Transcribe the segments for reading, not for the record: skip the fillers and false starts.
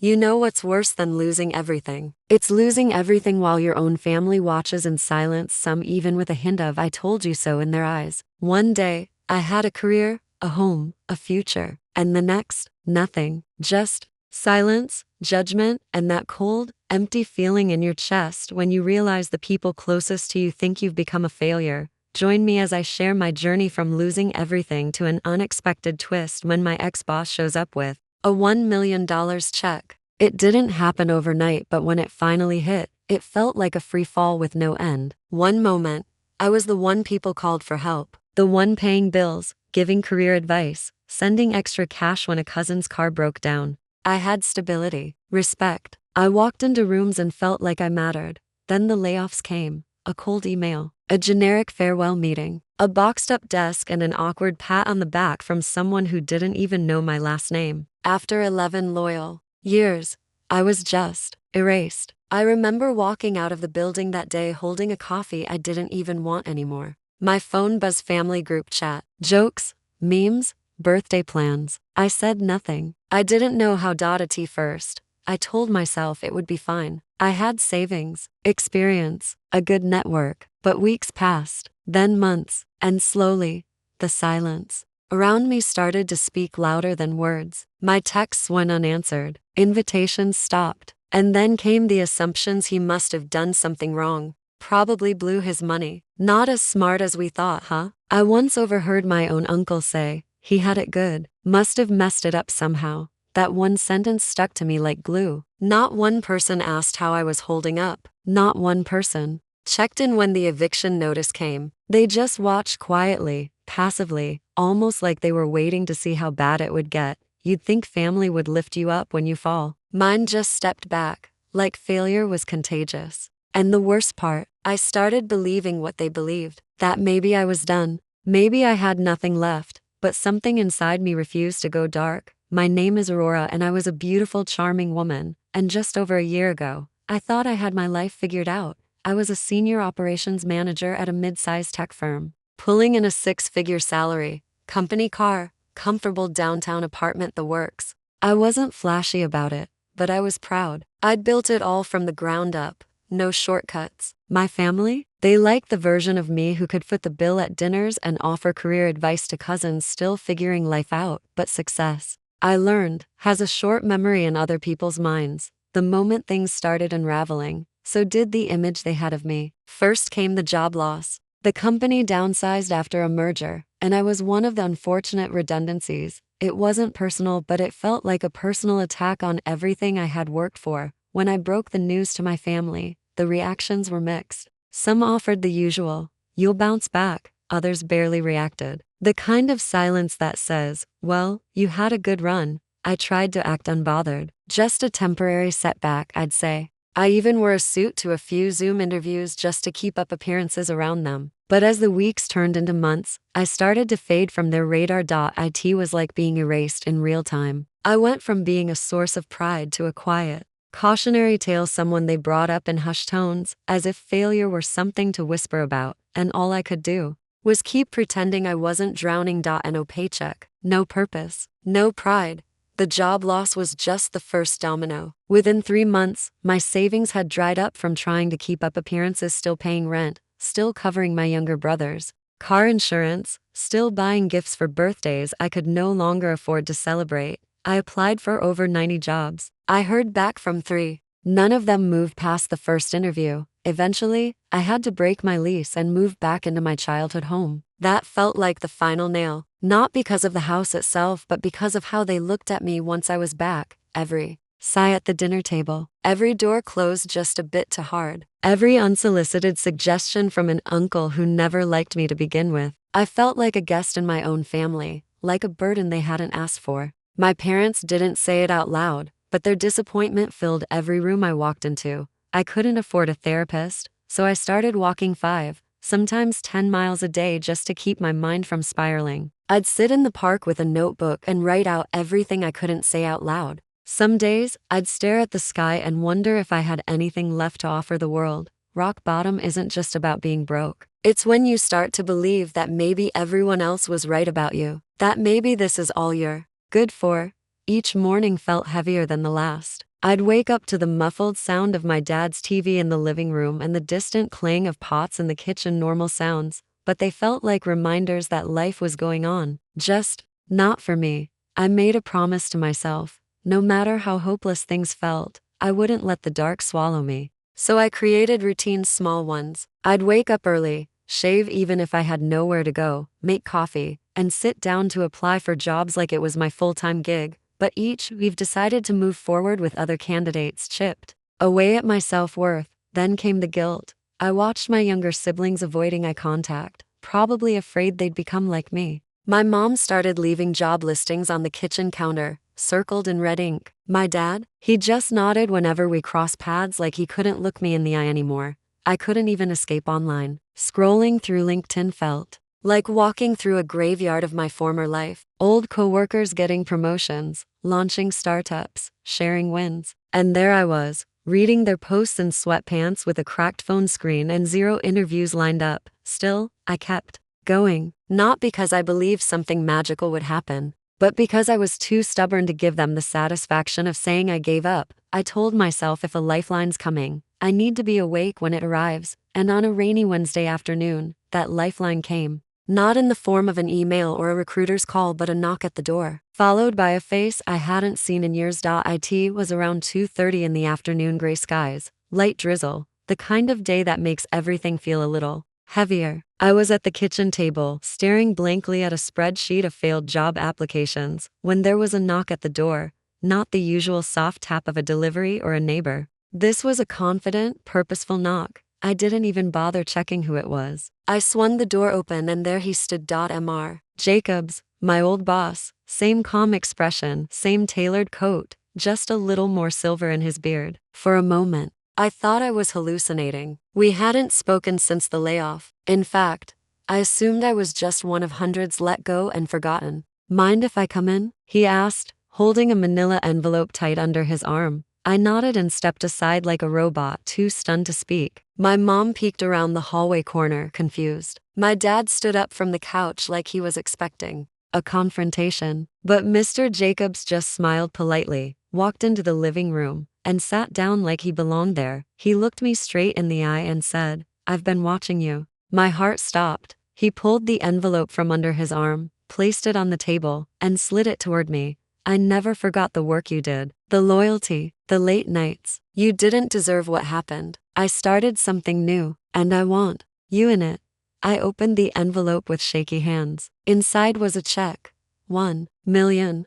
You know what's worse than losing everything? It's losing everything while your own family watches in silence, some even with a hint of "I told you so" in their eyes. One day, I had a career, a home, a future. And the next, nothing. Just silence, judgment, and that cold, empty feeling in your chest when you realize the people closest to you think you've become a failure. Join me as I share my journey from losing everything to an unexpected twist when my ex-boss shows up with a $1 million check. It didn't happen overnight, but when it finally hit, it felt like a free fall with no end. One moment, I was the one people called for help, the one paying bills, giving career advice, sending extra cash when a cousin's car broke down. I had stability, respect. I walked into rooms and felt like I mattered. Then the layoffs came. A cold email, a generic farewell meeting, a boxed-up desk, and an awkward pat on the back from someone who didn't even know my last name. After 11 loyal years, I was just erased. I remember walking out of the building that day holding a coffee I didn't even want anymore. My phone buzzed, family group chat, jokes, memes, birthday plans. I said nothing. I didn't know how to first. I told myself it would be fine. I had savings, experience, a good network. But weeks passed, then months, and slowly, the silence around me started to speak louder than words. My texts went unanswered, invitations stopped, and then came the assumptions: he must have done something wrong. Probably blew his money. Not as smart as we thought, huh? I once overheard my own uncle say, "He had it good. Must have messed it up somehow." That one sentence stuck to me like glue. Not one person asked how I was holding up. Not one person checked in when the eviction notice came. They just watched quietly, passively, almost like they were waiting to see how bad it would get. You'd think family would lift you up when you fall. Mine just stepped back, like failure was contagious. And the worst part, I started believing what they believed, that maybe I was done, maybe I had nothing left, but something inside me refused to go dark. My name is Aurora, and I was a beautiful, charming woman, and just over a year ago, I thought I had my life figured out. I was a senior operations manager at a mid-sized tech firm, pulling in a six-figure salary, company car, comfortable downtown apartment, the works. I wasn't flashy about it, but I was proud. I'd built it all from the ground up, no shortcuts. My family? They liked the version of me who could foot the bill at dinners and offer career advice to cousins still figuring life out. But success, I learned, has a short memory in other people's minds. The moment things started unraveling, so did the image they had of me. First came the job loss. The company downsized after a merger, and I was one of the unfortunate redundancies. It wasn't personal, but it felt like a personal attack on everything I had worked for. When I broke the news to my family, the reactions were mixed. Some offered the usual, "You'll bounce back." Others barely reacted. The kind of silence that says, "Well, you had a good run." I tried to act unbothered. Just a temporary setback, I'd say. I even wore a suit to a few Zoom interviews just to keep up appearances around them. But as the weeks turned into months, I started to fade from their radar. It was like being erased in real time. I went from being a source of pride to a quiet, cautionary tale, someone they brought up in hushed tones, as if failure were something to whisper about, and all I could do was keep pretending I wasn't drowning. No paycheck, no purpose, no pride. The job loss was just the first domino. Within 3 months, my savings had dried up from trying to keep up appearances, still paying rent, still covering my younger brother's car insurance, still buying gifts for birthdays I could no longer afford to celebrate. I applied for over 90 jobs. I heard back from 3. None of them moved past the first interview. Eventually, I had to break my lease and move back into my childhood home. That felt like the final nail, not because of the house itself, but because of how they looked at me once I was back. Every sigh at the dinner table, every door closed just a bit too hard, every unsolicited suggestion from an uncle who never liked me to begin with. I felt like a guest in my own family, like a burden they hadn't asked for. My parents didn't say it out loud, but their disappointment filled every room I walked into. I couldn't afford a therapist, so I started walking 5, sometimes 10 miles a day just to keep my mind from spiraling. I'd sit in the park with a notebook and write out everything I couldn't say out loud. Some days, I'd stare at the sky and wonder if I had anything left to offer the world. Rock bottom isn't just about being broke. It's when you start to believe that maybe everyone else was right about you, that maybe this is all you're good for. Each morning felt heavier than the last. I'd wake up to the muffled sound of my dad's TV in the living room and the distant clang of pots in the kitchen. Normal sounds, but they felt like reminders that life was going on. Just not for me. I made a promise to myself. No matter how hopeless things felt, I wouldn't let the dark swallow me. So I created routines, small ones. I'd wake up early, shave even if I had nowhere to go, make coffee, and sit down to apply for jobs like it was my full-time gig. But we've decided to move forward with other candidates. Chipped away at my self-worth. Then came the guilt. I watched my younger siblings avoiding eye contact, probably afraid they'd become like me. My mom started leaving job listings on the kitchen counter, circled in red ink. My dad, he just nodded whenever we crossed paths, like he couldn't look me in the eye anymore. I couldn't even escape online. Scrolling through LinkedIn felt like walking through a graveyard of my former life. Old coworkers getting promotions, launching startups, sharing wins. And there I was, reading their posts in sweatpants with a cracked phone screen and 0 interviews lined up. Still, I kept going, not because I believed something magical would happen, but because I was too stubborn to give them the satisfaction of saying I gave up. I told myself, if a lifeline's coming, I need to be awake when it arrives. And on a rainy Wednesday afternoon, that lifeline came. Not in the form of an email or a recruiter's call, but a knock at the door, followed by a face I hadn't seen in years. It was around 2:30 in the afternoon, gray skies, light drizzle, the kind of day that makes everything feel a little heavier. I was at the kitchen table, staring blankly at a spreadsheet of failed job applications, when there was a knock at the door, not the usual soft tap of a delivery or a neighbor. This was a confident, purposeful knock. I didn't even bother checking who it was. I swung the door open and there he stood. Mr. Jacobs, my old boss, same calm expression, same tailored coat, just a little more silver in his beard. For a moment, I thought I was hallucinating. We hadn't spoken since the layoff. In fact, I assumed I was just one of hundreds let go and forgotten. Mind if I come in? He asked, holding a manila envelope tight under his arm. I nodded and stepped aside like a robot, too stunned to speak. My mom peeked around the hallway corner, confused. My dad stood up from the couch like he was expecting a confrontation. But Mr. Jacobs just smiled politely, walked into the living room, and sat down like he belonged there. He looked me straight in the eye and said, "I've been watching you." My heart stopped. He pulled the envelope from under his arm, placed it on the table, and slid it toward me. "I never forgot the work you did, the loyalty, the late nights. You didn't deserve what happened. I started something new, and I want you in it." I opened the envelope with shaky hands. Inside was a check. $1 million.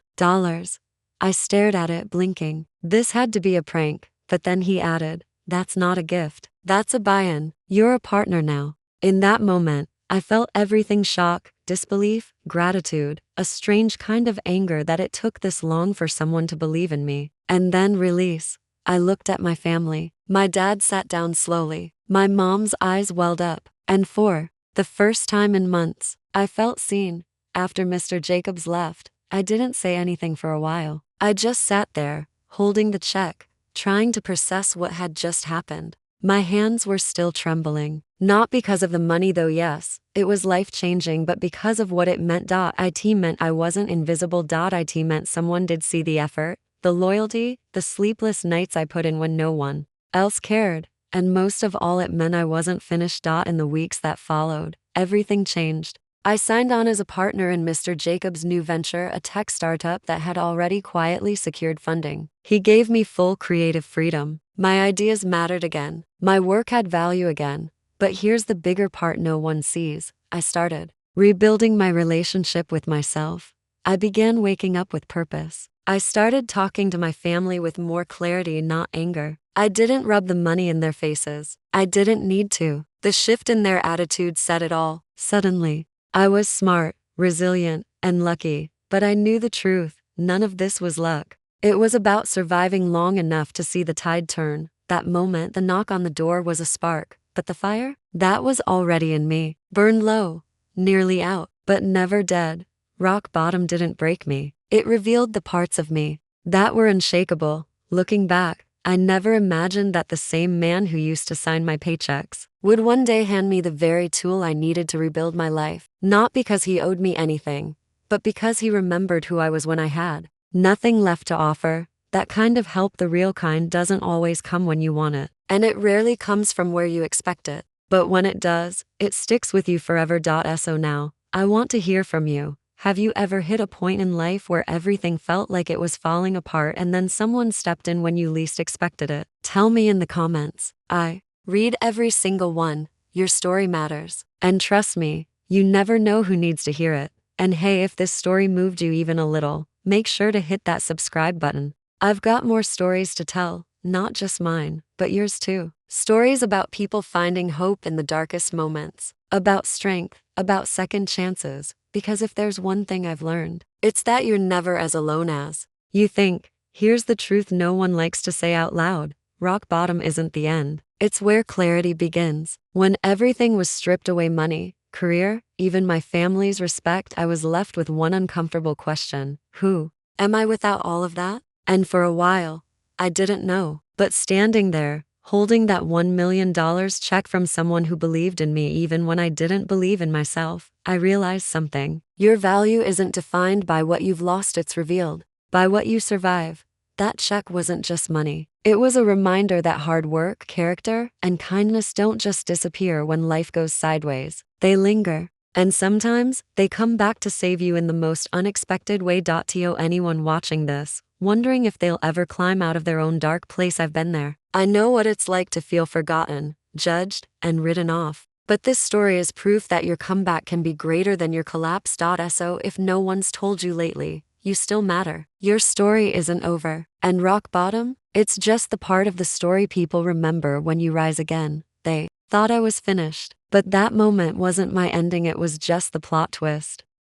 I stared at it, blinking. This had to be a prank, but then he added, "That's not a gift. That's a buy-in. You're a partner now." In that moment, I felt everything: shock, disbelief, gratitude, a strange kind of anger that it took this long for someone to believe in me. And then release. I looked at my family. My dad sat down slowly. My mom's eyes welled up. And for the first time in months, I felt seen. After Mr. Jacobs left, I didn't say anything for a while. I just sat there, holding the check, trying to process what had just happened. My hands were still trembling. Not because of the money though, yes, it was life-changing, but because of what it meant. It meant I wasn't invisible. It meant someone did see the effort, the loyalty, the sleepless nights I put in when no one else cared. And most of all, it meant I wasn't finished. In the weeks that followed, everything changed. I signed on as a partner in Mr. Jacobs' new venture, a tech startup that had already quietly secured funding. He gave me full creative freedom. My ideas mattered again. My work had value again. But here's the bigger part no one sees. I started rebuilding my relationship with myself. I began waking up with purpose. I started talking to my family with more clarity, not anger. I didn't rub the money in their faces. I didn't need to. The shift in their attitude said it all. Suddenly, I was smart, resilient, and lucky, but I knew the truth. None of this was luck. It was about surviving long enough to see the tide turn. That moment, the knock on the door, was a spark. But the fire? That was already in me. Burned low, nearly out, but never dead. Rock bottom didn't break me. It revealed the parts of me that were unshakable. Looking back, I never imagined that the same man who used to sign my paychecks would one day hand me the very tool I needed to rebuild my life. Not because he owed me anything, but because he remembered who I was when I had nothing left to offer. That kind of help, the real kind, doesn't always come when you want it. And it rarely comes from where you expect it. But when it does, it sticks with you forever. So now, I want to hear from you. Have you ever hit a point in life where everything felt like it was falling apart and then someone stepped in when you least expected it? Tell me in the comments. I read every single one. Your story matters. And trust me, you never know who needs to hear it. And hey, if this story moved you even a little, make sure to hit that subscribe button. I've got more stories to tell, not just mine, but yours too. Stories about people finding hope in the darkest moments, about strength, about second chances, because if there's one thing I've learned, it's that you're never as alone as you think. Here's the truth no one likes to say out loud. Rock bottom isn't the end. It's where clarity begins. When everything was stripped away, money, career, even my family's respect, I was left with one uncomfortable question. Who am I without all of that? And for a while, I didn't know. But standing there, holding that $1 million check from someone who believed in me even when I didn't believe in myself, I realized something. Your value isn't defined by what you've lost, it's revealed by what you survive. That check wasn't just money. It was a reminder that hard work, character, and kindness don't just disappear when life goes sideways. They linger. And sometimes, they come back to save you in the most unexpected way. To anyone watching this, wondering if they'll ever climb out of their own dark place, I've been there. I know what it's like to feel forgotten, judged, and written off. But this story is proof that your comeback can be greater than your collapse. So if no one's told you lately, you still matter. Your story isn't over. And rock bottom? It's just the part of the story people remember when you rise again. They thought I was finished. But that moment wasn't my ending, it was just the plot twist.